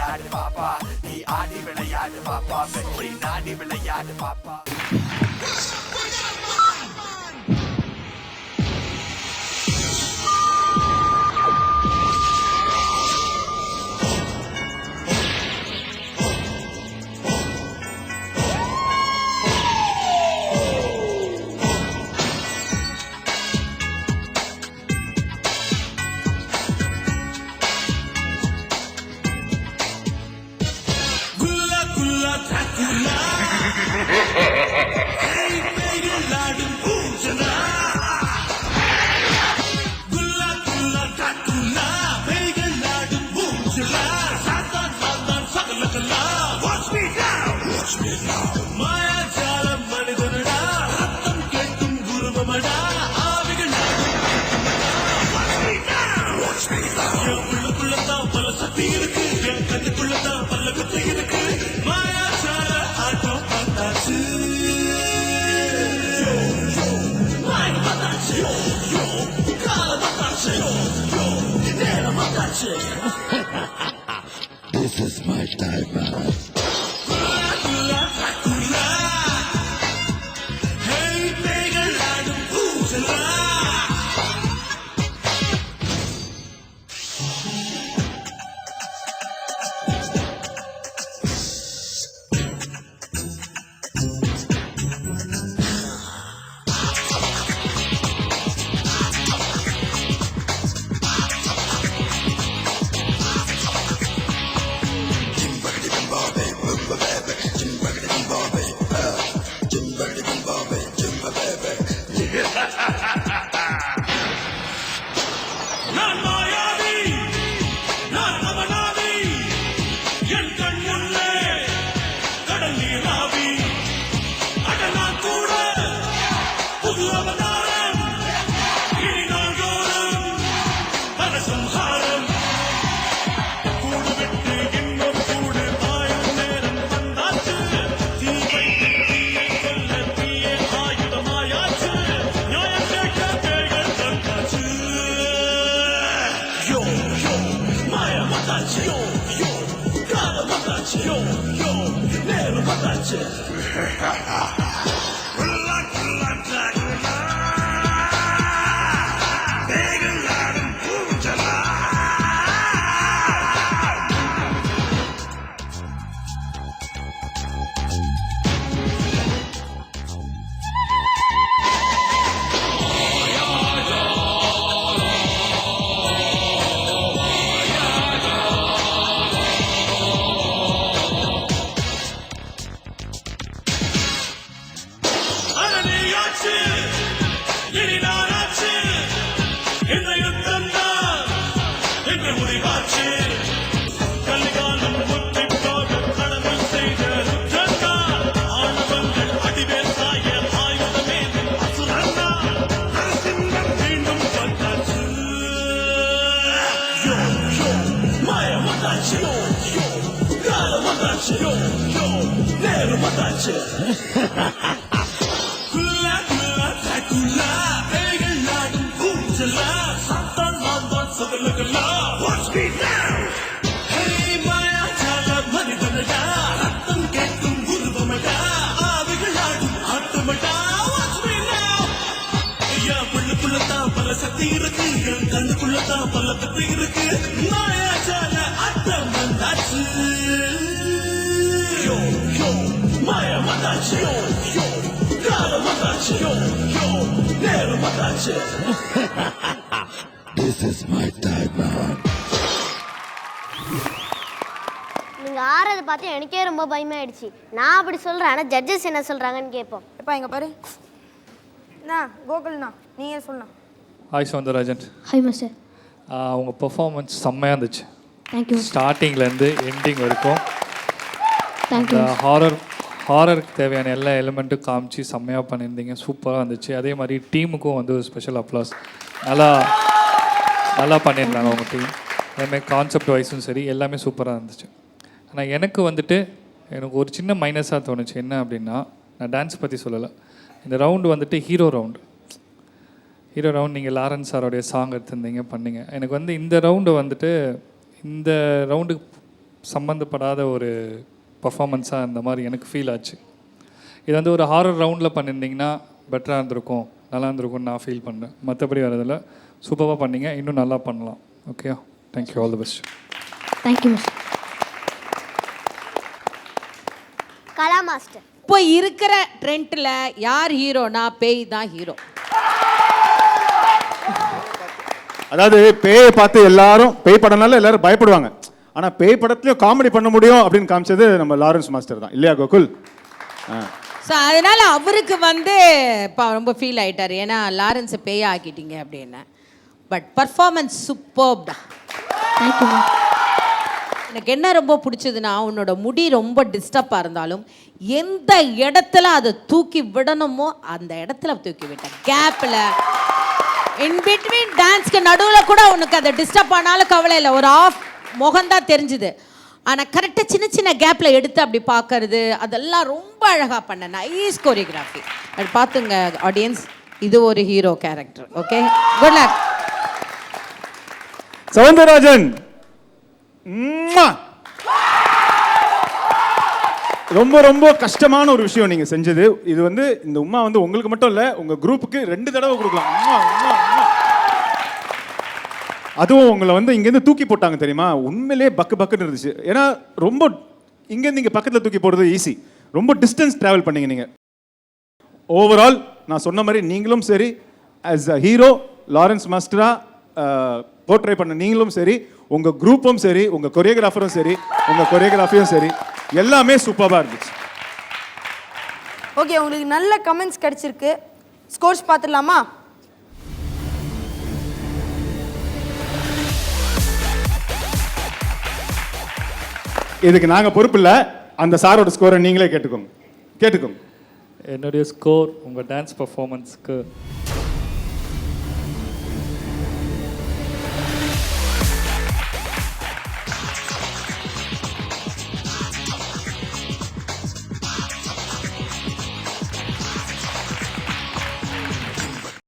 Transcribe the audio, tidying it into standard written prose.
விளையாடு பாப்பா, நீ ஆடி விளையாடு பாப்பா, வெற்றி நாடி விளையாடு பாப்பா. மாயாஜாலம் மனிதனடா, ரத்தம் கெட்டும் குருவமடா, ஆவிகள் என் உள்ளுக்குள்ளதான் பல சக்தி இருக்கு, என் கண்ணுக்குள்ளதான் பல கத்தை இருக்கு. மாயாஜால ஆட்டம் பார்த்தாச்சு, மாயம் பார்த்தாச்சு, காலம் பார்த்தாச்சு, நேரம் பார்த்தாச்சு. This is my time, man. நான் மாயாவி, நான் அவனாவி, என் கண் முன்னே கடல் நீராவி, அட நான் கூட புது அவதாரம், இனி நாள்தோறும் பரசம்ஹாரம். கூடு விட்டு இன்னொரு கூடு ஆயும் நேரம் வந்தாச்சு, தீ வைத்து தீயை கொல்ல தீயே ஆயுதமாயாச்சு, நியாயம் கேட்க பேய்கள் வந்தாச்சு. Yo, yo, Maya Matachi, yo, yo, Gala Matachi, yo, yo, Nero Matachi. இனி நானாச்சு, இந்த யுத்தம் தான் எங்கள் முடிவாச்சு. கலிகாலம் முற்றிப்போக கடமை செய்த ருத்தந்தான், ஆணவங்கள் அடிவேர் சாய ஆயுதமே அசுரந்தான், நரசிம்மன் மீண்டும் வந்தாச்சு. யோ யோ மாய வந்தாச்சு, யோ யோ காலம் வந்தாச்சு, யோ யோ நேரம் வந்தாச்சு. Watch me now. Hey, மாயாஜால மனிதனடா, ரத்தம் கேட்கும் குருவமடா, ஆவிகள் ஆடும் ஆட்டமடா. Watch me now. என் உள்ளுக்குள்ளதான் பல சக்தி இருக்கு, என் கண்ணுக்குள்ளதான் பல கத்தி இருக்கு. மாயாஜால ஆட்டம் வந்தாச்சு. யோ யோ மாயம் வந்தாச்சு, யோ யோ காலம் வந்தாச்சு, யோ யோ நேரம் வந்தாச்சு. This is my time, man. நீங்க ஆறத பார்த்து எனக்கே ரொம்ப பயமாயிடுச்சு. நான் அப்படி சொல்றேன், ஆனா ஜட்ஜஸ் என்ன சொல்றாங்கன்னு கேட்போம். எப்பா இங்க பாரு. கோகுல்ண்ணா நீங்க சொல்லலாம். ஹாய் சௌந்தரராஜன். Hi master. உங்கள் பெர்ஃபார்மன்ஸ் செம்மையாக இருந்துச்சு. தேங்க்யூ. ஸ்டார்டிங்லேருந்து எண்டிங் வரைக்கும் தேங்க்யூ. ஹாரருக்கு தேவையான எல்லா எலிமெண்ட்டும் காமிச்சு செம்மையாக பண்ணியிருந்தீங்க. சூப்பராக இருந்துச்சு. அதே மாதிரி டீமுக்கும் வந்து ஒரு ஸ்பெஷல் அப்ளாஸ். நல்லா பண்ணியிருந்தாங்க அவங்க டீம். அதேமாதிரி கான்செப்ட் வைஸும் சரி எல்லாமே சூப்பராக இருந்துச்சு. ஆனால் எனக்கு ஒரு சின்ன மைனஸாக தோணுச்சு. என்ன அப்படின்னா, நான் டான்ஸ் பற்றி சொல்லலை. இந்த ரவுண்டு வந்துட்டு ஹீரோ ரவுண்டு நீங்கள் லாரன்ஸ் சாரோடைய சாங் எடுத்திருந்தீங்க பண்ணீங்க. எனக்கு இந்த ரவுண்டு வந்துட்டு இந்த ரவுண்டுக்கு சம்மந்தப்படாத ஒரு பர்ஃபார்மன்ஸாக இந்த மாதிரி எனக்கு ஃபீல் ஆச்சு. இது வந்து ஒரு ஹாரர் ரவுண்டில் பண்ணியிருந்தீங்கன்னா பெட்டராக இருந்திருக்கும், நல்லா இருந்திருக்கும்னு நான் ஃபீல் பண்ணேன். மற்றபடி வரதில் சூப்பராக பண்ணீங்க, இன்னும் நல்லா பண்ணலாம். Okay, thank you, all the best. Thank you miss. Kala master. இப்போ இருக்கிற ட்ரெண்டில் யார் ஹீரோனா பேய் தான் ஹீரோ. அதாவது பேயை பார்த்து எல்லாரும் பேய் படம்னால எல்லாரும் பயப்படுவாங்க. ஆனால் பேய் படத்துலையும் காமெடி பண்ண முடியும் அப்படின்னு காமிச்சது நம்ம லாரன்ஸ் மாஸ்டர் தான் இல்லையா கோகுல்? ஸோ அதனால் அவருக்கு வந்து இப்போ ரொம்ப ஃபீல் ஆகிட்டார், ஏன்னா லாரன்ஸை பேய ஆக்கிட்டீங்க அப்படின்னு. பட் பர்ஃபார்மன்ஸ் சூப்பர்ப்டா. தேங்க்யூ. எனக்கு என்ன ரொம்ப பிடிச்சதுன்னா, உன்னோட முடி ரொம்ப டிஸ்டர்பாக இருந்தாலும் எந்த இடத்துல அதை தூக்கி விடணுமோ அந்த இடத்துல தூக்கி விட்டேன். கேப்பில் இன் பிட்வீன் டான்ஸ்க்கு நடுவில் கூட உனக்கு அதை டிஸ்டர்ப் ஆனாலும் கவலை இல்லை, ஒரு ஆஃப் முகம்தான் தெரிஞ்சுது. ஆனால் கரெக்டாக சின்ன சின்ன கேப்பில் எடுத்து அப்படி பார்க்கறது அதெல்லாம் ரொம்ப அழகாக பண்ண நைஸ் கோரியோகிராஃபி. அது பார்த்துங்க ஆடியன்ஸ், இது ஒரு hero character. Okay, good luck. Soundararajan ரொம்ப ரொம்ப கஷ்டமான ஒரு விஷயம் நீங்க செஞ்சது. இது வந்து இந்த உம்மா வந்து உங்களுக்கு மட்டும் இல்ல, உங்க குரூப்புக்கு 2 தடவை கொடுக்கலாம். அதுவும் உங்களை வந்து இங்கேருந்து தூக்கி போட்டாங்க தெரியுமா, உண்மையிலே பக்கு பக்குன்னு இருந்துச்சு. ஏன்னா ரொம்ப இங்கேருந்து இங்கே பக்கத்தில் தூக்கி போடுறது ஈஸி, ரொம்ப டிஸ்டன்ஸ் ட்ராவல் பண்ணீங்க நீங்கள். ஓவரால் நான் சொன்ன மாதிரி நீங்களும் சரி, ஆஸ் அ ஹீரோ லாரன்ஸ் மாஸ்டரா போர்ட்ரே பண்ண நீங்களும் சரி, உங்கள் குரூப்பும் சரி, உங்கள் கொரியோகிராஃபரும் சரி, உங்கள் கொரியோகிராஃபியும் சரி, எல்லாமே சூப்பராக இருந்துச்சு. ஓகே, உங்களுக்கு நல்ல கமெண்ட்ஸ் கிடைச்சிருக்கு. ஸ்கோர்ஸ் பார்த்துடலாமா? இதுக்கு நாங்கள் பொறுப்பு இல்லை, அந்த சாரோட ஸ்கோரை நீங்களே கேட்டுக்கோங்க. என்னுடைய ஸ்கோர் உங்கள் டான்ஸ் பர்ஃபார்மன்ஸ்க்கு